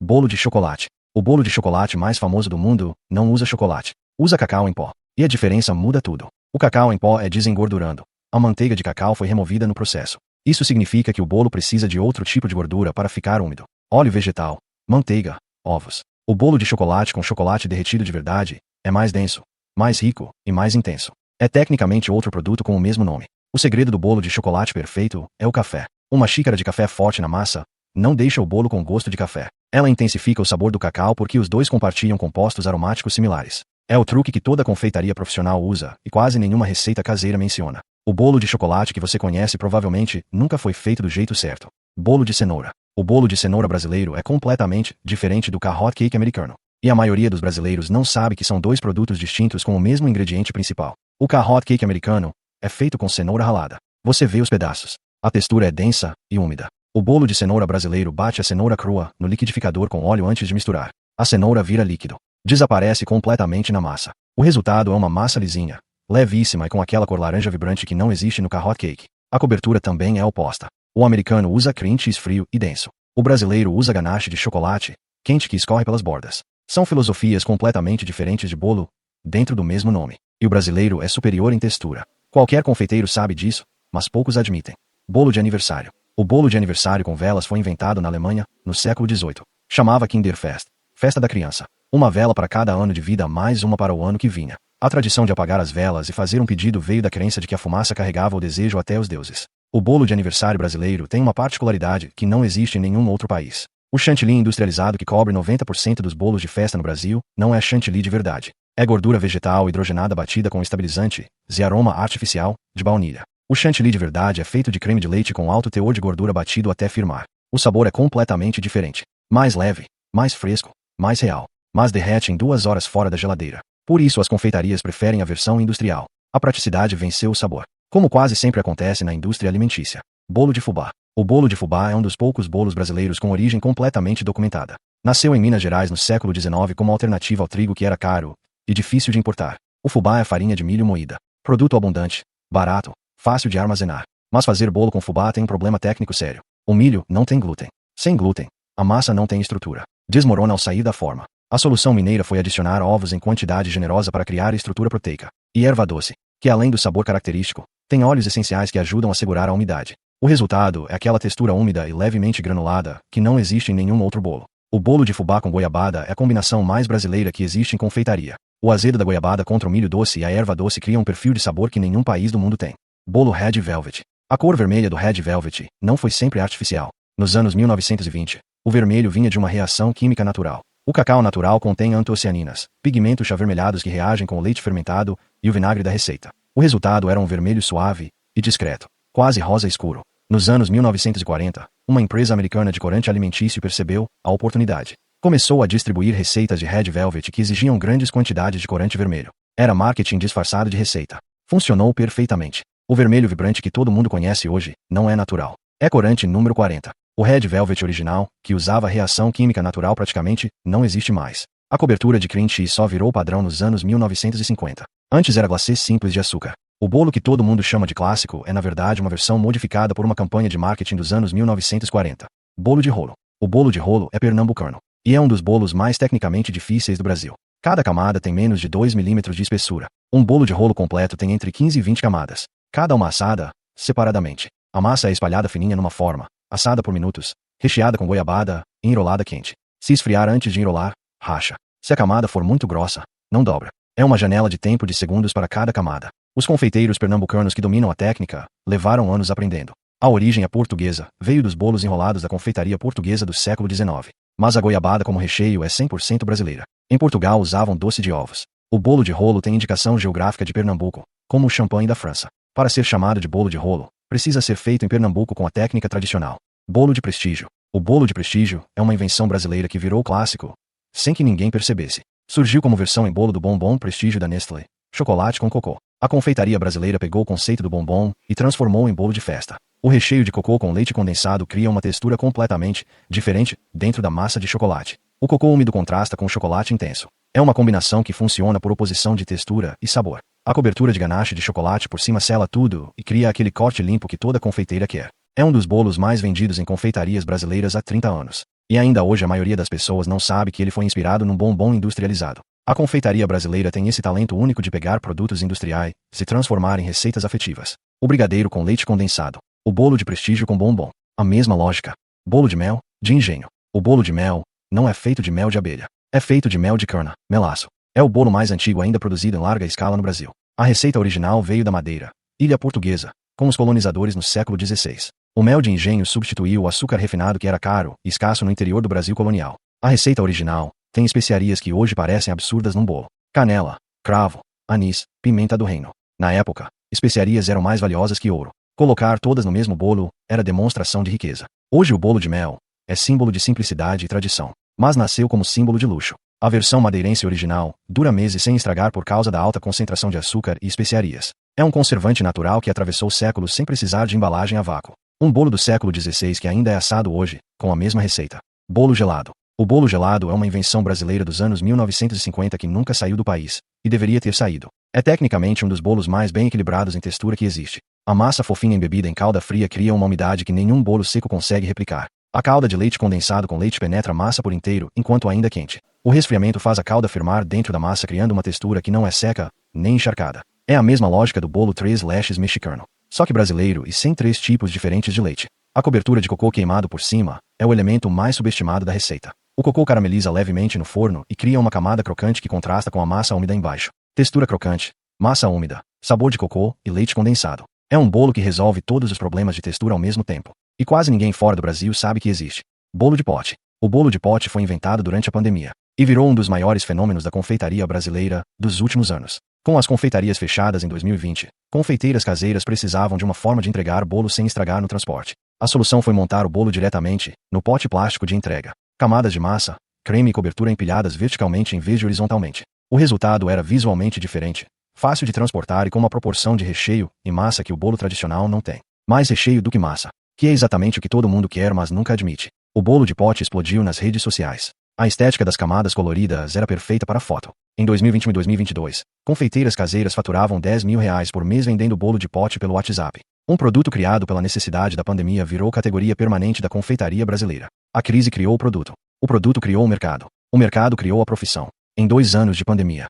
Bolo de chocolate. O bolo de chocolate mais famoso do mundo não usa chocolate. Usa cacau em pó. E a diferença muda tudo. O cacau em pó é desengordurando. A manteiga de cacau foi removida no processo. Isso significa que o bolo precisa de outro tipo de gordura para ficar úmido. Óleo vegetal, manteiga, ovos. O bolo de chocolate com chocolate derretido de verdade é mais denso, mais rico e mais intenso. É tecnicamente outro produto com o mesmo nome. O segredo do bolo de chocolate perfeito é o café. Uma xícara de café forte na massa não deixa o bolo com gosto de café. Ela intensifica o sabor do cacau porque os dois compartilham compostos aromáticos similares. É o truque que toda confeitaria profissional usa e quase nenhuma receita caseira menciona. O bolo de chocolate que você conhece provavelmente nunca foi feito do jeito certo. Bolo de cenoura. O bolo de cenoura brasileiro é completamente diferente do carrot cake americano. E a maioria dos brasileiros não sabe que são dois produtos distintos com o mesmo ingrediente principal. O carrot cake americano é feito com cenoura ralada. Você vê os pedaços. A textura é densa e úmida. O bolo de cenoura brasileiro bate a cenoura crua no liquidificador com óleo antes de misturar. A cenoura vira líquido. Desaparece completamente na massa. O resultado é uma massa lisinha, levíssima e com aquela cor laranja vibrante que não existe no carrot cake. A cobertura também é oposta. O americano usa cream cheese frio e denso. O brasileiro usa ganache de chocolate quente que escorre pelas bordas. São filosofias completamente diferentes de bolo, dentro do mesmo nome. E o brasileiro é superior em textura. Qualquer confeiteiro sabe disso, mas poucos admitem. Bolo de aniversário. O bolo de aniversário com velas foi inventado na Alemanha, no século XVIII. Chamava Kinderfest, festa da criança. Uma vela para cada ano de vida, mais uma para o ano que vinha. A tradição de apagar as velas e fazer um pedido veio da crença de que a fumaça carregava o desejo até os deuses. O bolo de aniversário brasileiro tem uma particularidade que não existe em nenhum outro país. O chantilly industrializado que cobre 90% dos bolos de festa no Brasil não é chantilly de verdade. É gordura vegetal hidrogenada batida com estabilizante e aroma artificial de baunilha. O chantilly de verdade é feito de creme de leite com alto teor de gordura batido até firmar. O sabor é completamente diferente. Mais leve, mais fresco, mais real. Mas derrete em 2 horas fora da geladeira. Por isso as confeitarias preferem a versão industrial. A praticidade venceu o sabor. Como quase sempre acontece na indústria alimentícia. Bolo de fubá. O bolo de fubá é um dos poucos bolos brasileiros com origem completamente documentada. Nasceu em Minas Gerais no século XIX como alternativa ao trigo que era caro e difícil de importar. O fubá é farinha de milho moída. Produto abundante, barato, fácil de armazenar. Mas fazer bolo com fubá tem um problema técnico sério. O milho não tem glúten. Sem glúten, a massa não tem estrutura. Desmorona ao sair da forma. A solução mineira foi adicionar ovos em quantidade generosa para criar estrutura proteica. E erva doce, que além do sabor característico, tem óleos essenciais que ajudam a segurar a umidade. O resultado é aquela textura úmida e levemente granulada que não existe em nenhum outro bolo. O bolo de fubá com goiabada é a combinação mais brasileira que existe em confeitaria. O azedo da goiabada contra o milho doce e a erva doce criam um perfil de sabor que nenhum país do mundo tem. Bolo Red Velvet. A cor vermelha do Red Velvet não foi sempre artificial. Nos anos 1920, o vermelho vinha de uma reação química natural. O cacau natural contém antocianinas, pigmentos avermelhados que reagem com o leite fermentado e o vinagre da receita. O resultado era um vermelho suave e discreto, quase rosa escuro. Nos anos 1940, uma empresa americana de corante alimentício percebeu a oportunidade. Começou a distribuir receitas de Red Velvet que exigiam grandes quantidades de corante vermelho. Era marketing disfarçado de receita. Funcionou perfeitamente. O vermelho vibrante que todo mundo conhece hoje não é natural. É corante número 40. O Red Velvet original, que usava reação química natural praticamente, não existe mais. A cobertura de cream cheese só virou padrão nos anos 1950. Antes era glacê simples de açúcar. O bolo que todo mundo chama de clássico é na verdade uma versão modificada por uma campanha de marketing dos anos 1940. Bolo de rolo. O bolo de rolo é pernambucano. E é um dos bolos mais tecnicamente difíceis do Brasil. Cada camada tem menos de 2 milímetros de espessura. Um bolo de rolo completo tem entre 15 e 20 camadas. Cada uma assada, separadamente. A massa é espalhada fininha numa forma, assada por minutos, recheada com goiabada e enrolada quente. Se esfriar antes de enrolar, racha. Se a camada for muito grossa, não dobra. É uma janela de tempo de segundos para cada camada. Os confeiteiros pernambucanos que dominam a técnica levaram anos aprendendo. A origem é portuguesa, veio dos bolos enrolados da confeitaria portuguesa do século XIX. Mas a goiabada como recheio é 100% brasileira. Em Portugal usavam doce de ovos. O bolo de rolo tem indicação geográfica de Pernambuco, como o champanhe da França. Para ser chamado de bolo de rolo, precisa ser feito em Pernambuco com a técnica tradicional. Bolo de prestígio. O bolo de prestígio é uma invenção brasileira que virou clássico, sem que ninguém percebesse. Surgiu como versão em bolo do bombom prestígio da Nestlé, chocolate com cocô. A confeitaria brasileira pegou o conceito do bombom e transformou em bolo de festa. O recheio de cocô com leite condensado cria uma textura completamente diferente dentro da massa de chocolate. O cocô úmido contrasta com o chocolate intenso. É uma combinação que funciona por oposição de textura e sabor. A cobertura de ganache de chocolate por cima sela tudo e cria aquele corte limpo que toda confeiteira quer. É um dos bolos mais vendidos em confeitarias brasileiras há 30 anos. E ainda hoje a maioria das pessoas não sabe que ele foi inspirado num bombom industrializado. A confeitaria brasileira tem esse talento único de pegar produtos industriais, se transformar em receitas afetivas. O brigadeiro com leite condensado. O bolo de prestígio com bombom. A mesma lógica. Bolo de mel, de engenho. O bolo de mel não é feito de mel de abelha. É feito de mel de cana, melaço. É o bolo mais antigo ainda produzido em larga escala no Brasil. A receita original veio da Madeira, ilha portuguesa, com os colonizadores no século XVI. O mel de engenho substituiu o açúcar refinado que era caro e escasso no interior do Brasil colonial. A receita original tem especiarias que hoje parecem absurdas num bolo. Canela, cravo, anis, pimenta do reino. Na época, especiarias eram mais valiosas que ouro. Colocar todas no mesmo bolo era demonstração de riqueza. Hoje o bolo de mel é símbolo de simplicidade e tradição, mas nasceu como símbolo de luxo. A versão madeirense original dura meses sem estragar por causa da alta concentração de açúcar e especiarias. É um conservante natural que atravessou séculos sem precisar de embalagem a vácuo. Um bolo do século XVI que ainda é assado hoje, com a mesma receita. Bolo gelado. O bolo gelado é uma invenção brasileira dos anos 1950 que nunca saiu do país, e deveria ter saído. É tecnicamente um dos bolos mais bem equilibrados em textura que existe. A massa fofinha embebida em calda fria cria uma umidade que nenhum bolo seco consegue replicar. A calda de leite condensado com leite penetra a massa por inteiro enquanto ainda quente. O resfriamento faz a calda firmar dentro da massa criando uma textura que não é seca, nem encharcada. É a mesma lógica do bolo três leches mexicano, só que brasileiro e sem 3 tipos diferentes de leite. A cobertura de cocô queimado por cima é o elemento mais subestimado da receita. O cocô carameliza levemente no forno e cria uma camada crocante que contrasta com a massa úmida embaixo. Textura crocante, massa úmida, sabor de cocô e leite condensado. É um bolo que resolve todos os problemas de textura ao mesmo tempo. E quase ninguém fora do Brasil sabe que existe. Bolo de pote. O bolo de pote foi inventado durante a pandemia e virou um dos maiores fenômenos da confeitaria brasileira dos últimos anos. Com as confeitarias fechadas em 2020, confeiteiras caseiras precisavam de uma forma de entregar bolo sem estragar no transporte. A solução foi montar o bolo diretamente no pote plástico de entrega. Camadas de massa, creme e cobertura empilhadas verticalmente em vez de horizontalmente. O resultado era visualmente diferente, fácil de transportar e com uma proporção de recheio e massa que o bolo tradicional não tem. Mais recheio do que massa, que é exatamente o que todo mundo quer mas nunca admite. O bolo de pote explodiu nas redes sociais. A estética das camadas coloridas era perfeita para a foto. Em 2021 e 2022, confeiteiras caseiras faturavam R$10 mil por mês vendendo bolo de pote pelo WhatsApp. Um produto criado pela necessidade da pandemia virou categoria permanente da confeitaria brasileira. A crise criou o produto criou o mercado criou a profissão. Em 2 anos de pandemia,